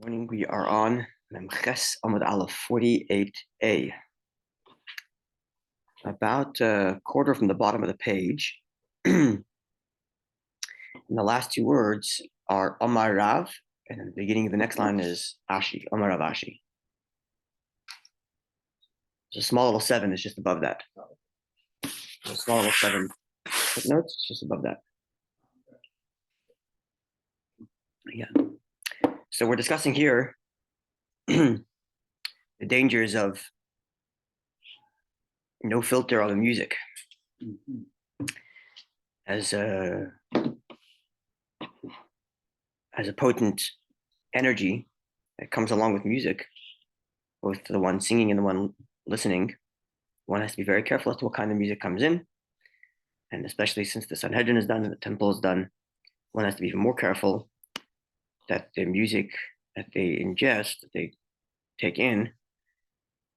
Morning, we are on Memches Amud Aleph 48a. About a quarter from the bottom of the page. And the last two words are Omar Rav, and then the beginning of the next line is Ashi, Omar Rav Ashi. So a small little 7 is just above that. A small little 7 footnotes just above that. Yeah. So we're discussing here the dangers of no filter on the music. As a potent energy that comes along with music, both the one singing and the one listening, one has to be very careful as to what kind of music comes in. And especially since the Sanhedrin is done and the temple is done, one has to be even more careful that the music that they ingest, that they take in,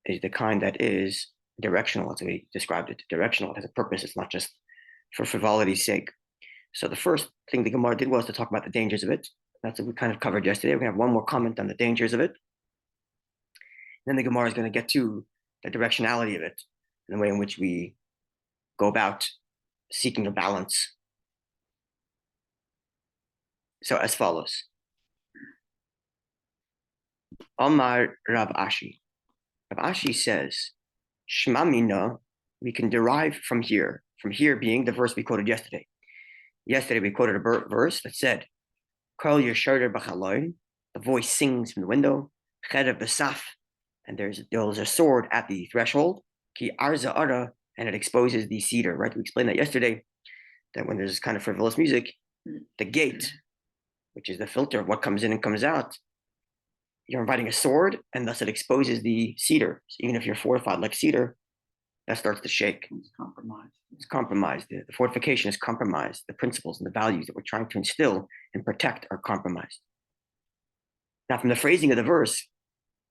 is the kind that is directional. That's the way he described it. Directional. It has a purpose. It's not just for frivolity's sake. So the first thing the Gemara did was to talk about the dangers of it. That's what we kind of covered yesterday. We're going to have one more comment on the dangers of it. Then the Gemara is going to get to the directionality of it and the way in which we go about seeking a balance. So as follows. Omar Rav Ashi. Rav Ashi says, Shema Mina, we can derive from here being the verse we quoted yesterday. Yesterday we quoted a verse that said, Kol Yeshoder B'chaloin, the voice sings from the window, Cherev B'saf, and there's a sword at the threshold, Ki Arza Ara, and it exposes the cedar, right? We explained that yesterday, that when there's kind of frivolous music, the gate, which is the filter of what comes in and comes out, you're inviting a sword, and thus it exposes the cedar. So even if you're fortified like cedar, that starts to shake. It's compromised. It's compromised. The fortification is compromised. The principles and the values that we're trying to instill and protect are compromised. Now, from the phrasing of the verse,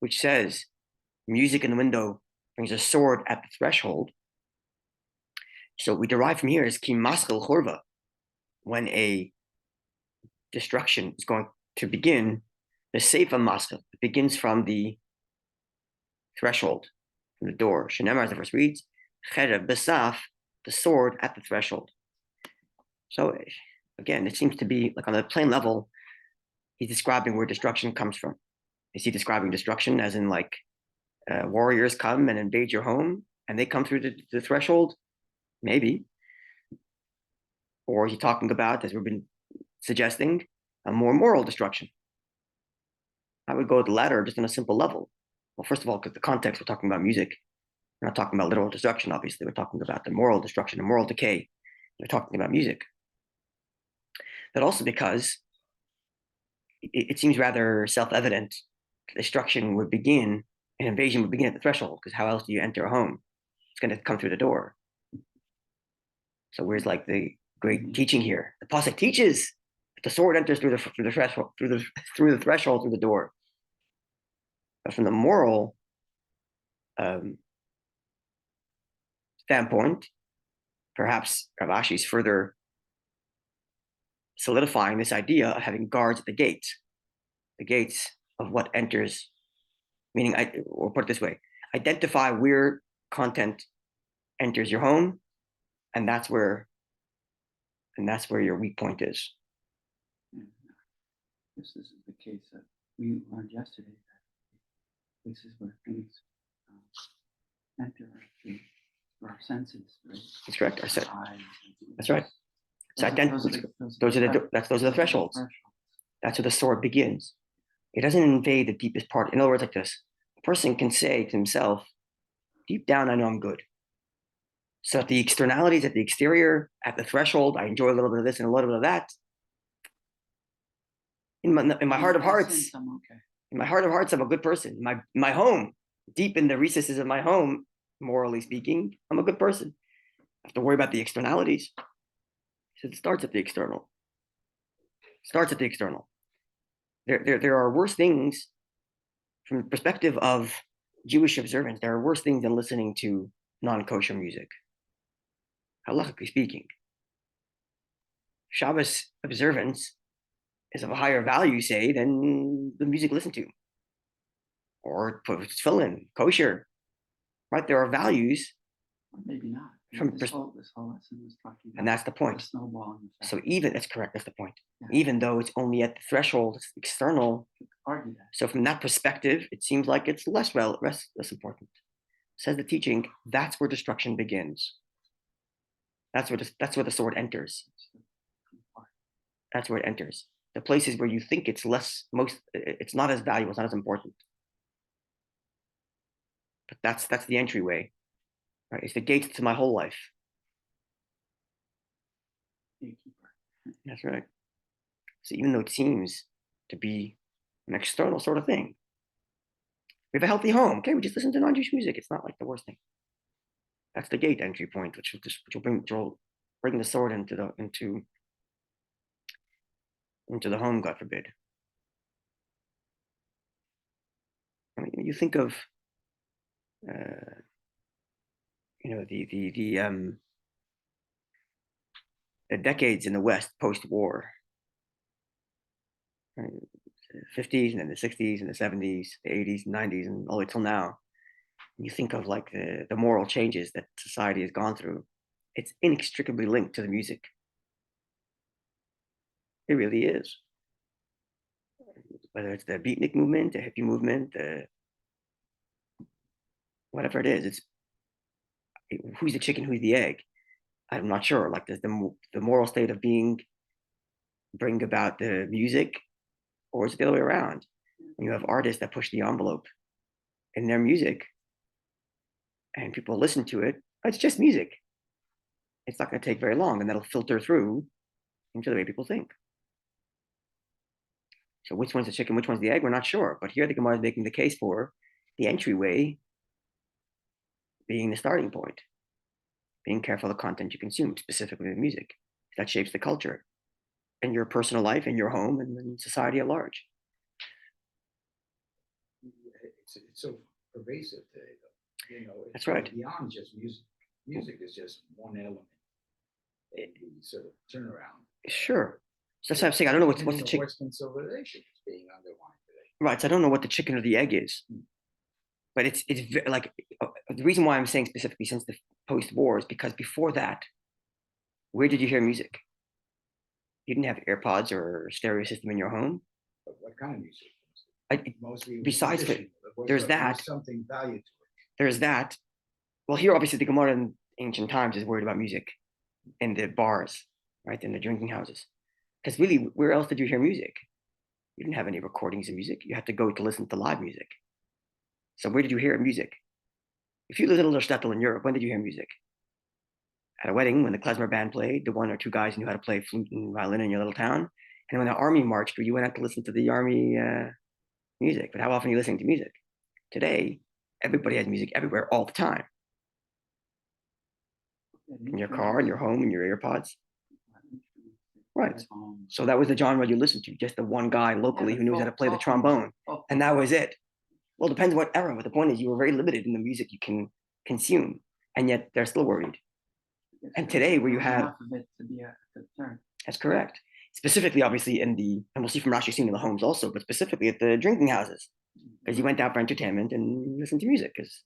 which says, music in the window brings a sword at the threshold, so what we derive from here is ki maskil chorva, when a destruction is going to begin, the seifa maskil, it begins from the threshold, from the door. Shenemar, as the verse reads, cherev besaf, the sword at the threshold. So again, it seems to be like on the plain level, he's describing where destruction comes from. Is he describing destruction as in like warriors come and invade your home and they come through the threshold? Maybe. Or is he talking about, as we've been suggesting, a more moral destruction? I would go with the latter just on a simple level. Well, first of all, because the context, we're talking about music. We're not talking about literal destruction, obviously. We're talking about the moral destruction, the moral decay. We're talking about music. But also because it seems rather self-evident destruction would begin, an invasion would begin at the threshold, because how else do you enter a home? It's going to come through the door. So where's like the great teaching here? The pasuk teaches that the sword enters through the threshold, through the door. But from the moral standpoint, perhaps Rav Ashi's further solidifying this idea of having guards at the gates of what enters, meaning, or put it this way, identify where content enters your home, and that's where your weak point is. This is the case that we learned yesterday, that this is where things enter our senses, right? That's correct. That's right. So those are the thresholds. That's where the sword begins. It doesn't invade the deepest part. In other words, like this, a person can say to himself, deep down, I know I'm good. So at the externalities, at the exterior, at the threshold, I enjoy a little bit of this and a little bit of that. In my heart of hearts, in my heart of hearts, I'm a good person. My home, deep in the recesses of my home, morally speaking, I'm a good person. I have to worry about the externalities. So it starts at the external. There are worse things from the perspective of Jewish observance. There are worse things than listening to non-kosher music. Halachically speaking, Shabbos observance is of a higher value, say, than the music listened to, or tefillin, kosher, right? There are values. Or maybe not. From this whole lesson was talking about, and that's the point. Snowballing effect. So even that's correct. That's the point. Yeah. Even though it's only at the threshold, it's external. Argue that. So from that perspective, it seems like it's less important. Says the teaching. That's where destruction begins. That's where the sword enters. That's where it enters. The places where you think it's it's not as valuable, it's not as important. But that's the entryway. Right? It's the gate to my whole life. That's right. So even though it seems to be an external sort of thing, we have a healthy home. Okay, we just listen to non-Jewish music. It's not like the worst thing. That's the gate entry point, which will bring the sword into the home, God forbid. I mean, you think of the decades in the West post-war, right? 50s and then the 60s and the 70s, the 80s, 90s, and all the way till now. You think of like the moral changes that society has gone through. It's inextricably linked to the music. It really is. Whether it's the beatnik movement, the hippie movement, whatever it is, it's who's the chicken, who's the egg. I'm not sure. Like does the moral state of being bring about the music, or is it the other way around? You have artists that push the envelope in their music, and people listen to it. It's just music. It's not going to take very long, and that'll filter through into the way people think. So which one's the chicken, which one's the egg? We're not sure. But here the Gemara is making the case for the entryway being the starting point. Being careful of the content you consume, specifically the music. That shapes the culture in your personal life, in your home, and in society at large. It's so pervasive today, though. That's right. Beyond just music. Music is just one element in the sort of turnaround. Sure. So that's what I'm saying. I don't know what's the chicken. Western civilization is being undermined today. Right. So I don't know what the chicken or the egg is. But it's like the reason why I'm saying specifically since the post-war is because before that, where did you hear music? You didn't have AirPods or stereo system in your home. But what kind of music? Mostly besides it, there's that. Something valued to it. There's that. Well, here obviously the Gemara in ancient times is worried about music in the bars, right, in the drinking houses. Because really, where else did you hear music? You didn't have any recordings of music. You had to go to listen to live music. So where did you hear music? If you lived in a little shtetl in Europe, when did you hear music? At a wedding, when the klezmer band played, the one or two guys knew how to play flute and violin in your little town. And when the army marched, you went out to listen to the army music. But how often are you listening to music? Today, everybody has music everywhere all the time. In your car, in your home, in your AirPods. Right. So that was the genre you listened to, just the one guy locally who knew how to play the trombone. And that was it. Well, it depends what era, but the point is you were very limited in the music you can consume, and yet they're still worried. And today, where you have enough of it to be a concern. That's correct. Specifically, obviously, and we'll see from Rashi seeing in the homes also, but specifically at the drinking houses, because you went out for entertainment and listened to music. Because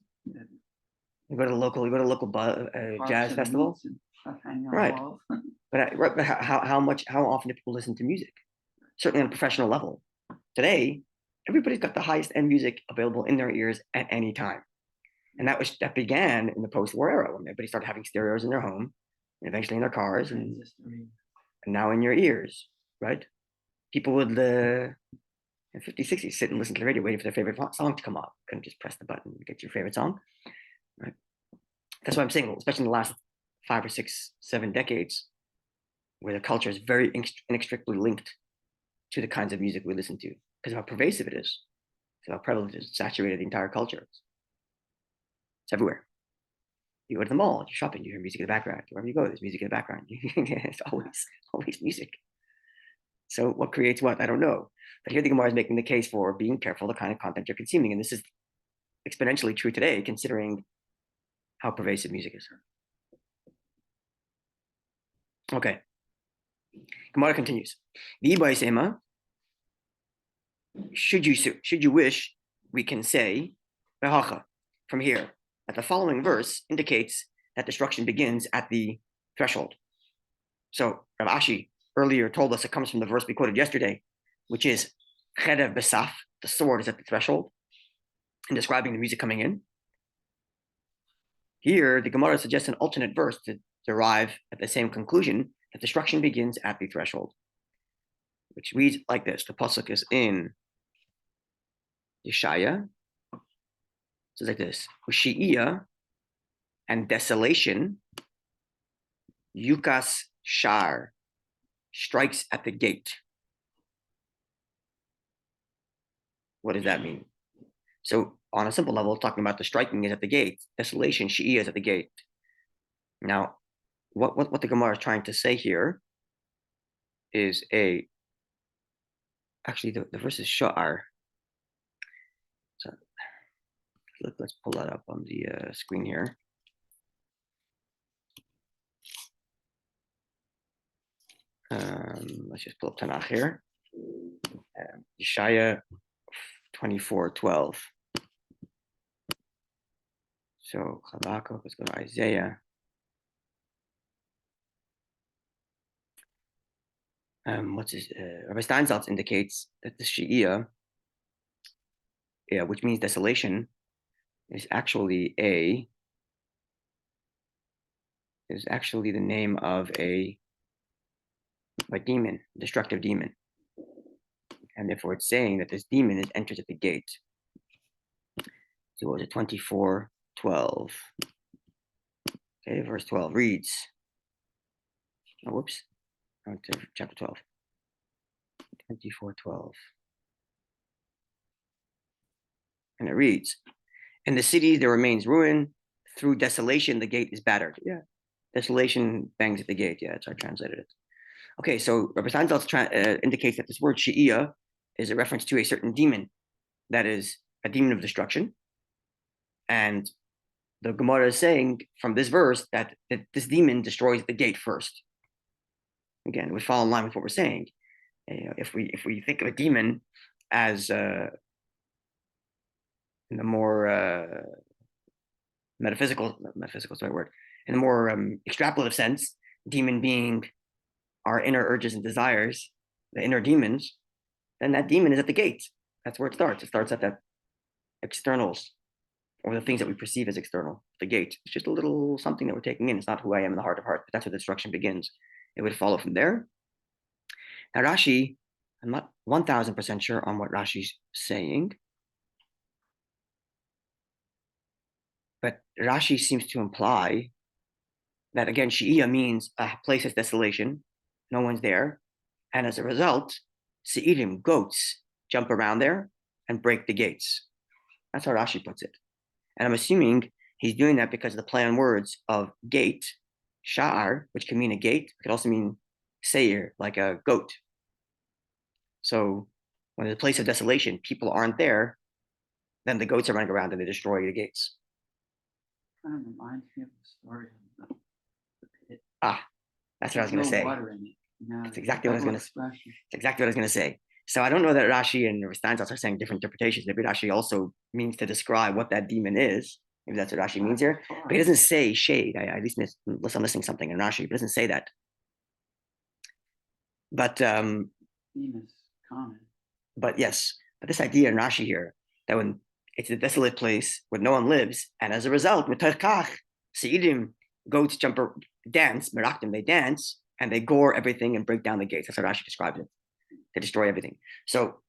you go to a local jazz festival, right? But how often do people listen to music? Certainly on a professional level. Today, everybody's got the highest end music available in their ears at any time. And that began in the post-war era when everybody started having stereos in their home and eventually in their cars and now in your ears, right? People would in 50s, 60s sit and listen to the radio waiting for their favorite song to come up. Couldn't just press the button and get your favorite song, right? That's what I'm saying, especially in the last 5 or 6, 7 decades, where the culture is very inextricably linked to the kinds of music we listen to because of how pervasive it is, so how prevalent it is, saturated the entire culture. It's everywhere. You go to the mall, you're shopping, you hear music in the background. Wherever you go, there's music in the background. It's always music. So what creates what? I don't know. But here the Gemara is making the case for being careful the kind of content you're consuming. And this is exponentially true today, considering how pervasive music is. Okay. Gemara continues. The Ibai Sema, should you wish, we can say from here that the following verse indicates that destruction begins at the threshold. So Rav Ashi earlier told us it comes from the verse we quoted yesterday, which is Cherev Besaf, the sword is at the threshold, in describing the music coming in. Here, the Gemara suggests an alternate verse to derive at the same conclusion, that destruction begins at the threshold, which reads like this. The pasuk is in Yeshaya. It says like this: Ushi'iyah, and desolation, Yukas Shar, strikes at the gate. What does that mean? So on a simple level, talking about the striking is at the gate, desolation, Shi'iyah is at the gate. Now, what the Gemara is trying to say here is actually the verse is Sha'ar. So let's pull that up on the screen here. Let's just pull up Tanakh here. Yeshaya 24:12. So Habakkuk, let's go to Isaiah. Rabbi Steinsaltz indicates that the Shi'iyah, which means desolation, is actually the name of a demon, destructive demon. And therefore it's saying that this demon enters at the gate. So what was it, 24:12? Okay, verse 12 reads, chapter 12. 24:12. And it reads, in the city there remains ruin, through desolation the gate is battered. Yeah, desolation bangs at the gate. Yeah, that's how I translated it. Okay, so Rabbi Steinsaltz indicates that this word Shi'iyah is a reference to a certain demon, that is a demon of destruction. And the Gemara is saying from this verse that this demon destroys the gate first. Again, we fall in line with what we're saying. If we think of a demon as in the more metaphysical is the right word, in the more extrapolative sense, demon being our inner urges and desires, the inner demons, then that demon is at the gate. That's where it starts. It starts at the externals, or the things that we perceive as external, the gate. It's just a little something that we're taking in. It's not who I am in the heart of heart, but that's where the destruction begins. It would follow from there. Now Rashi, I'm not 1000% sure on what Rashi's saying, but Rashi seems to imply that, again, Shi'iyah means a place of desolation, no one's there, and as a result, Se'irim, goats, jump around there and break the gates. That's how Rashi puts it. And I'm assuming he's doing that because of the play on words of gate, sha'ar, which can mean a gate, it could also mean seir, like a goat. So when there's a place of desolation, people aren't there, then the goats are running around and they destroy the gates. Kind of reminds me of the story of the pit. That's what I was going to say. Water in it. That's exactly what I was going to say. That's exactly what I was going to say. So I don't know that Rashi and Steinsaltz are saying different interpretations. Maybe Rashi also means to describe what that demon is. Maybe that's what Rashi means here. But he doesn't say shade. At least unless I'm missing something in Rashi, but it doesn't say that. But theme is common. But yes, but this idea in Rashi here, that when it's a desolate place where no one lives, and as a result, Se'idim, goats dance, Meraktim, they dance, and they gore everything and break down the gates. That's how Rashi describes it. They destroy everything. So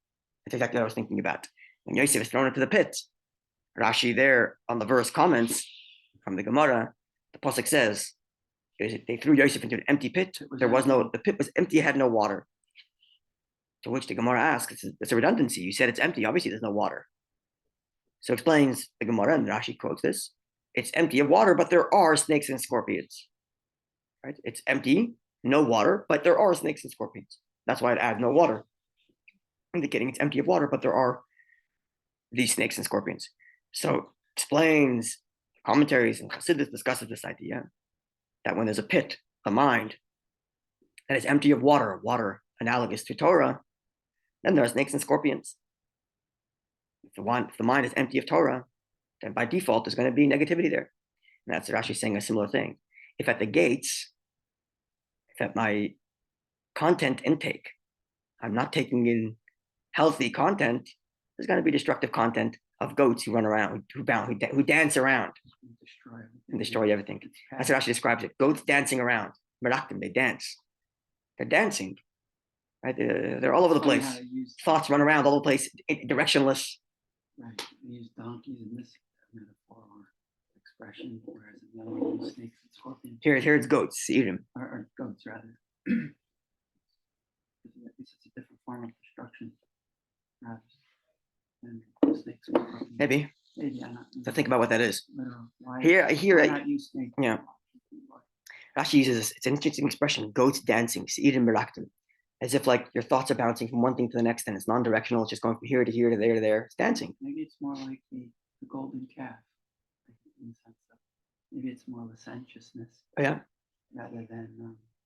that's exactly what I was thinking about. When Yosef is thrown into the pit, Rashi there on the verse comments from the Gemara, the pasuk says, they threw Yosef into an empty pit. The pit was empty, it had no water. To which the Gemara asks, it's a redundancy. You said it's empty. Obviously, there's no water. So explains the Gemara, and Rashi quotes this. It's empty of water, but there are snakes and scorpions. Right? It's empty, no water, but there are snakes and scorpions. That's why it adds no water, indicating it's empty of water, but there are these snakes and scorpions. So explains commentaries, and Chassidus discusses this idea that when there's a pit, a mind, that is empty of water analogous to Torah, then there are snakes and scorpions. If the mind is empty of Torah, then by default there's going to be negativity there. And that's Rashi saying a similar thing. If at the gates, if at my content intake, I'm not taking in healthy content, there's going to be destructive content of goats who run around, who dance around and destroy everything. That's how Rashi describes it. Goats dancing around. Meraktim, they dance. They're dancing. Right? They're all over the place. Thoughts run around all over the place, directionless. Right. They use donkeys in this metaphor or expression, whereas in the other one, use snakes and scorpions. Here it's goats, Edom. Or goats, rather. It's a different form of destruction, rather than snakes and scorpions. Maybe. Maybe I'm not. So think about what that is. Why Here, not use snakes? Yeah. Rashi uses this. It's an interesting expression. Goats dancing, Edom Meraktim. As if like your thoughts are bouncing from one thing to the next, and it's non-directional. It's just going from here to here to there to there. It's dancing. Maybe it's more like the golden calf. In the sense of, maybe it's more licentiousness. Oh, yeah.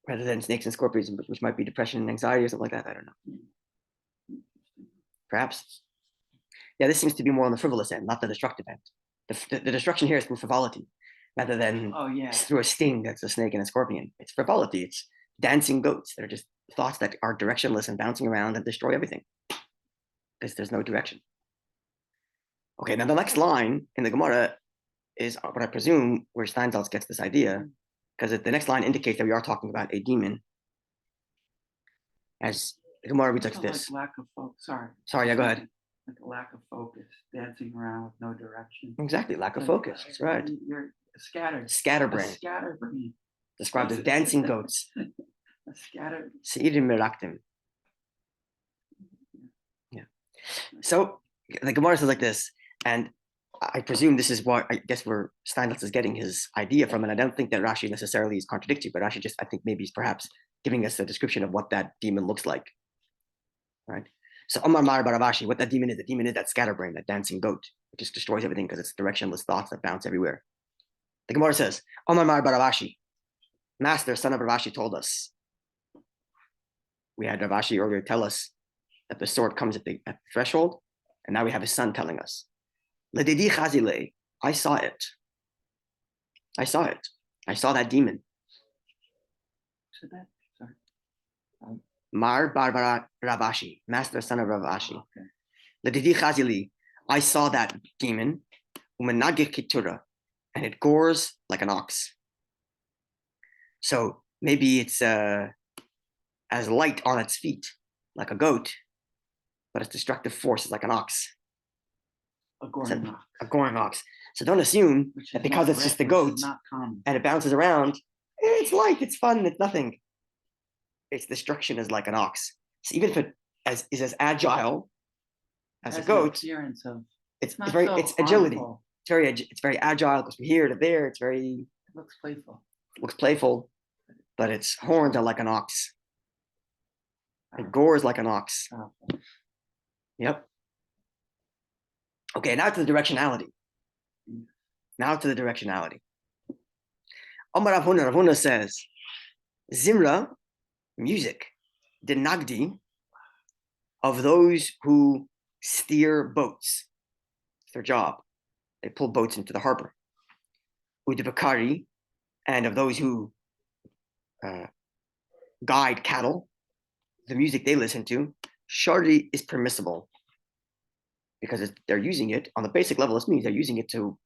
Rather than snakes and scorpions, which might be depression and anxiety or something like that. I don't know. Perhaps. Yeah, this seems to be more on the frivolous end, not the destructive end. The destruction here is through frivolity, rather than through a sting that's a snake and a scorpion. It's frivolity. It's dancing goats that are just thoughts that are directionless and bouncing around and destroy everything because there's no direction. Okay, now the next line in the Gemara is what I presume where Steinsaltz gets this idea, because the next line indicates that we are talking about a demon. As the Gemara reads like this. Like lack of focus. Sorry, yeah, go ahead. Like a lack of focus, dancing around with no direction. Exactly, lack of focus. That's right. You're scattered. Scatterbrain. Scatterbrain. Described as dancing goats. A scattered. Seirim meraktim. Yeah. So the Gemara says like this, and I presume this is what I guess where Steinsaltz is getting his idea from, and I don't think that Rashi necessarily is contradictory, but Rashi just, I think maybe he's perhaps giving us a description of what that demon looks like. Right? So Omar Mar Baravashi, what that demon is, the demon is that scatterbrain, that dancing goat. It just destroys everything because it's directionless thoughts that bounce everywhere. The Gemara says, Omar Mar Baravashi, Master, son of Ravashi, told us. We had Ravashi earlier tell us that the sword comes at the threshold, and now we have his son telling us. Ledidi Chazile, I saw it. I saw that demon. So that, sorry. Mar Bar Ravashi, master son of Ravashi. Okay. Ledidi Chazili, I saw that demon, Umenagir Kitura, and it gores like an ox. So maybe it's as light on its feet, like a goat, but its destructive force is like an ox. A goring ox. So don't assume that because it's just a goat and it bounces around, it's light, it's fun, it's nothing. Its destruction is like an ox. So even if it is as agile as a goat, it's agility. It's very agile, goes from here to there. It looks playful. Looks playful, but its horns are like an ox. It gores like an ox. Yep. Okay, now to the directionality. Omar Rav Huna says, Zimra, music, denagdi, of those who steer boats. It's their job. They pull boats into the harbor. Udibakari, and of those who guide cattle, the music they listen to, shari is permissible because they're using it on the basic level. This means they're using it to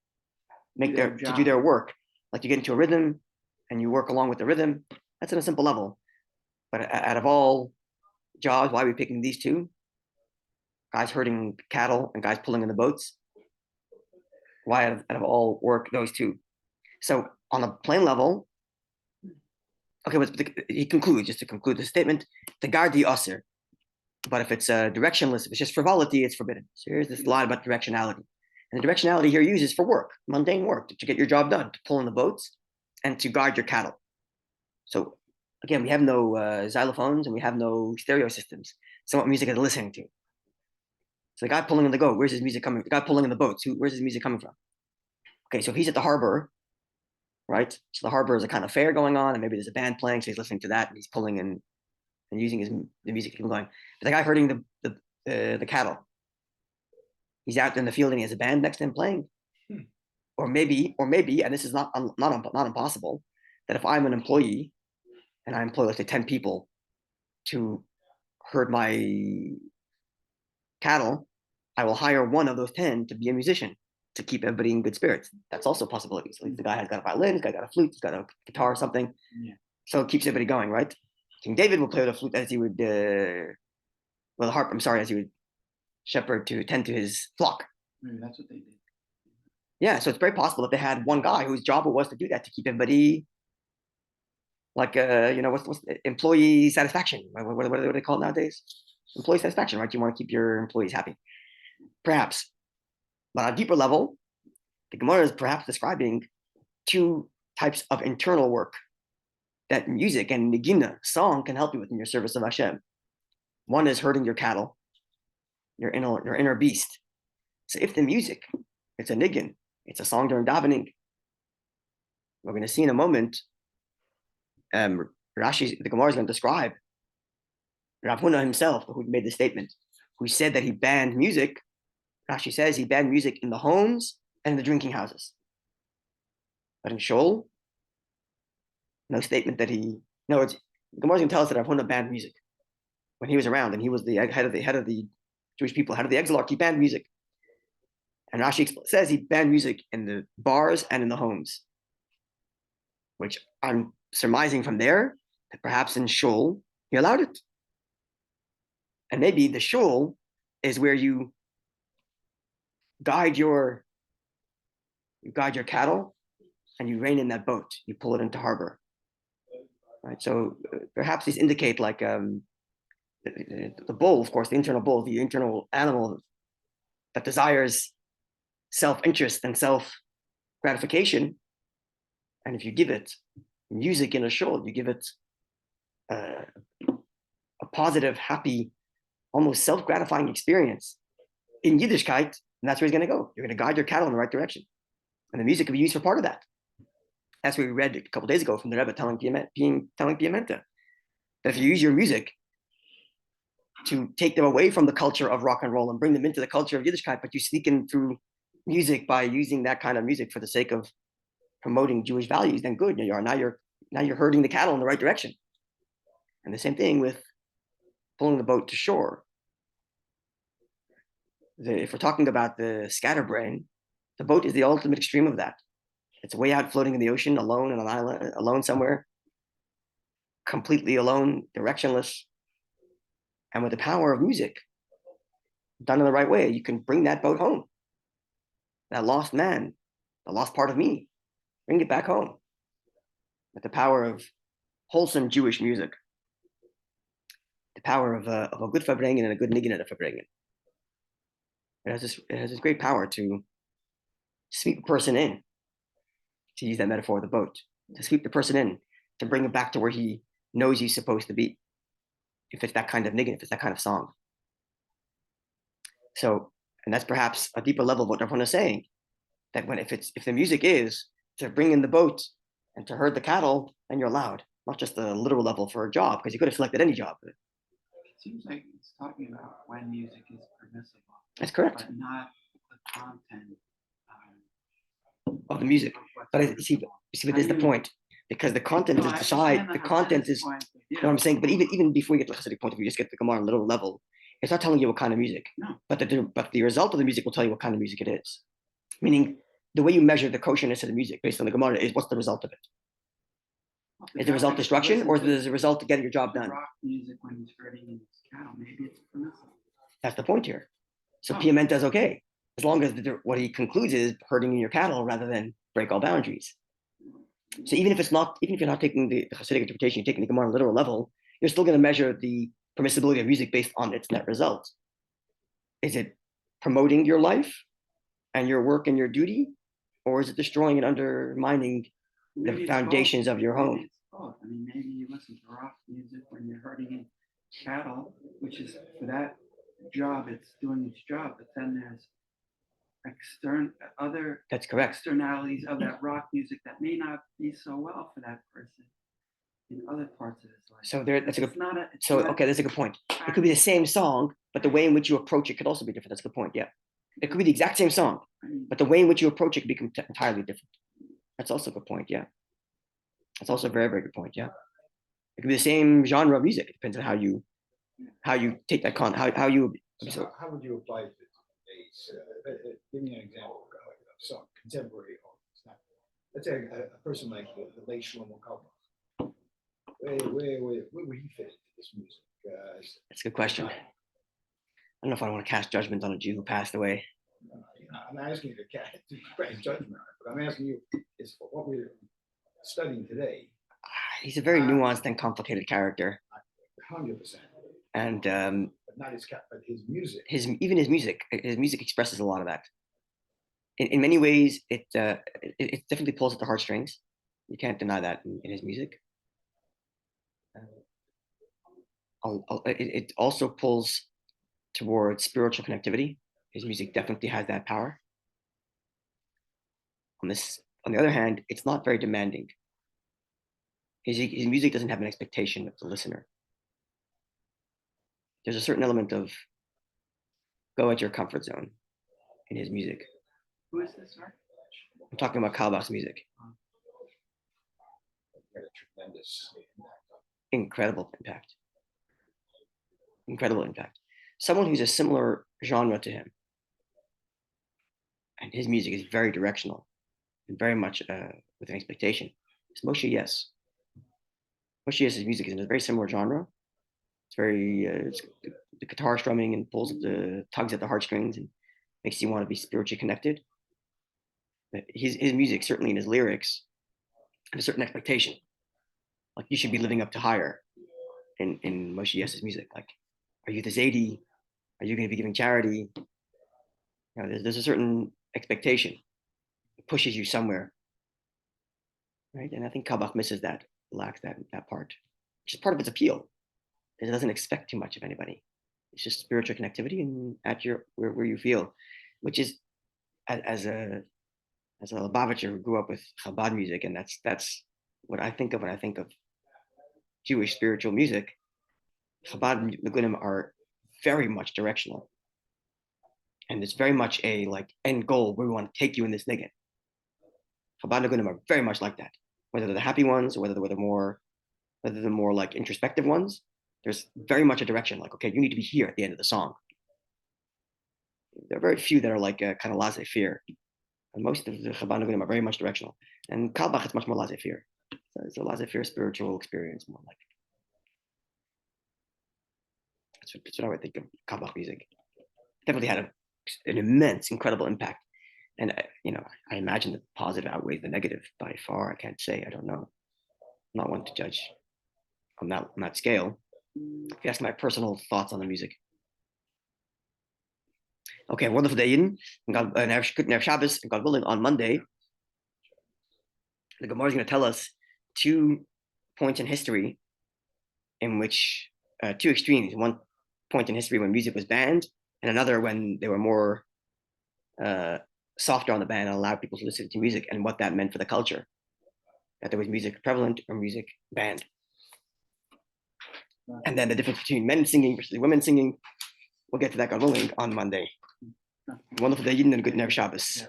do their work. Like you get into a rhythm and you work along with the rhythm. That's on a simple level. But out of all jobs, why are we picking these two? Guys herding cattle and guys pulling in the boats. Why out of all work, those two? So on a plain level, okay, he concludes, just to conclude the statement, the gardi aser. But if it's directionless, if it's just frivolity, it's forbidden. So here's this line about directionality. And the directionality here uses for work, mundane work, to get your job done, to pull in the boats and to guard your cattle. So again, we have no xylophones and we have no stereo systems. So what music are they listening to? So the guy pulling in the goat, where's his music coming from? The guy pulling in the boats, where's his music coming from? Okay, so if he's at the harbor, right? So the harbor is a kind of fair going on, and maybe there's a band playing, so he's listening to that, and he's pulling in and using the music to keep going. But the guy herding the cattle, he's out in the field and he has a band next to him playing. Or maybe, and this is not impossible, that if I'm an employee and I employ, let's say, 10 people to herd my cattle, I will hire one of those 10 to be a musician to keep everybody in good spirits. That's also a possibility. So the guy has got a violin, the guy got a flute, he's got a guitar or something. Yeah. So it keeps everybody going, right? King David will play with a flute as he would, the harp, as he would shepherd to tend to his flock. Maybe that's what they did. Yeah, so it's very possible that they had one guy whose job it was to do that, to keep everybody like, what's employee satisfaction? What do they call it nowadays? Employee satisfaction, right? You want to keep your employees happy, perhaps. But on a deeper level, the Gemara is perhaps describing two types of internal work that music and nigina, song, can help you with in your service of Hashem. One is herding your cattle, your inner beast. So if the music, it's a niggin, it's a song during davening. We're going to see in a moment. Rashi, the Gemara is going to describe Rav Huna himself, who made the statement, who said that he banned music. Rashi says he banned music in the homes and in the drinking houses. But in Shul, no statement that he. No, the Gemara is going to tell us that Rav Huna banned music when he was around, and he was the head of the Jewish people, head of the exilarch. He banned music, and Rashi says he banned music in the bars and in the homes, which I'm surmising from there that perhaps in Shul he allowed it, and maybe the Shul is where you guide your cattle and you rein in that boat, you pull it into harbor, right? So perhaps these indicate like the bull, of course, the internal bull, the internal animal that desires self-interest and self-gratification, and if you give it music in a shul, you give it a positive, happy, almost self-gratifying experience in Yiddishkeit, and that's where he's going to go. You're going to guide your cattle in the right direction, and the music can be used for part of that. That's what we read a couple of days ago from the Rebbe telling Piamenta that if you use your music to take them away from the culture of rock and roll and bring them into the culture of Yiddishkeit, but you sneak in through music by using that kind of music for the sake of promoting Jewish values, then good. Now you're herding the cattle in the right direction. And the same thing with pulling the boat to shore. If we're talking about the scatterbrain, the boat is the ultimate extreme of that. It's way out floating in the ocean, alone on an island, alone somewhere, completely alone, directionless. And with the power of music, done in the right way, you can bring that boat home. That lost man, the lost part of me, bring it back home. With the power of wholesome Jewish music, the power of a good farbrengen and a good niggin at a farbrengen. It has this great power to sweep a person in, to use that metaphor of the boat, to sweep the person in, to bring him back to where he knows he's supposed to be. If it's that kind of niggin, if it's that kind of song. So, and that's perhaps a deeper level of what everyone is saying, that if the music is to bring in the boat and to herd the cattle, then you're allowed, not just the literal level for a job, because you could have selected any job. It seems like it's talking about when music is permissible. That's correct. But not the content of the music. But you see, but there's the point. Because the content is decide, the content is, you know what I'm saying? But even before we get to the Hasidic point, if we just get the Gemara on a little level, it's not telling you what kind of music. No. But the result of the music will tell you what kind of music it is. Meaning, the way you measure the kosherness of the music based on the Gemara is what's the result of it? Is the result destruction, or is the result to get your job done? Rock music when he's herding his cattle, maybe it's permissible. That's the point here. So Piamenta is okay, as long as what he concludes is herding your cattle rather than break all boundaries. So even if you're not taking the Hasidic interpretation, you're taking the Gemara on a literal level, you're still going to measure the permissibility of music based on its net result. Is it promoting your life and your work and your duty, or is it destroying and undermining the foundations of your home? It's both. I mean, maybe you listen to rock music when you're herding in cattle, which is for that job, it's doing its job, but then there's That's correct. externalities of that rock music that may not be so well for that person in other parts of his life. So that's a good. That's a good point. It could be the same song, but the way in which you approach it could also be different. That's a good point. Yeah. It could be the exact same song, but the way in which you approach it could be entirely different. That's also a good point. Yeah, that's also a very, very good point. Yeah, it could be the same genre of music. It depends on how you take that how you. So how would you apply it to today's? Give me an example of some contemporary artists. Now, let's say a person like the late Shlomo Kalman. Where would he fit into this music? That's a good question. I don't know if I want to cast judgment on a Jew who passed away. I'm not asking you to cast judgment, but I'm asking you is what we're studying today. He's a very nuanced and complicated character. 100%. And but not but his music. His music expresses a lot of that. In many ways, it definitely pulls at the heartstrings. You can't deny that in his music. It also pulls towards spiritual connectivity. His music definitely has that power. On the other hand, it's not very demanding. His music doesn't have an expectation of the listener. There's a certain element of go into your comfort zone in his music. Who is this, sir? I'm talking about Kalbach's music. Had a tremendous Incredible impact. Incredible impact. Someone who's a similar genre to him, and his music is very directional and very much with an expectation. It's Moshe Yes. Moshe Yes's music is in a very similar genre. It's very the guitar strumming and tugs at the heartstrings and makes you want to be spiritually connected. His music, certainly in his lyrics, has a certain expectation. Like you should be living up to higher in Moshe Yes's music. Like, are you the Zaidi? Are you going to be giving charity? You know, there's a certain expectation. It pushes you somewhere, right? And I think Kabach misses that, lacks that part, which is part of its appeal. It doesn't expect too much of anybody. It's just spiritual connectivity and at your where you feel, which is as a Lubavitcher who grew up with Chabad music, and that's what I think of when I think of Jewish spiritual music. Chabad Nagunim are very much directional, and it's very much a like end goal where we want to take you in this niggin. Chabad Nagunim are very much like that, whether they're the happy ones or whether they're more like introspective ones. There's very much a direction, like, okay, you need to be here at the end of the song. There are very few that are like kind of laissez-faire. And most of the Chabad Nagunim are very much directional. And Kalbach is much more laissez-faire. So it's a laissez-faire spiritual experience, more like. That's what I would think of Kalbach music. Definitely had an immense, incredible impact. And, I imagine the positive outweighs the negative by far. I can't say, I don't know. I'm not one to judge on that scale. If you ask my personal thoughts on the music. Okay, wonderful day, Eden. Good Shabbos, and God willing, on Monday, the Gemara is going to tell us 2 points in history in which 2 extremes. One point in history when music was banned, and another when they were more softer on the ban and allowed people to listen to music, and what that meant for the culture. That there was music prevalent or music banned. And then the difference between men singing versus women singing. We'll get to that, God willing, on Monday. Wonderful day, Eden, and good Shabbos.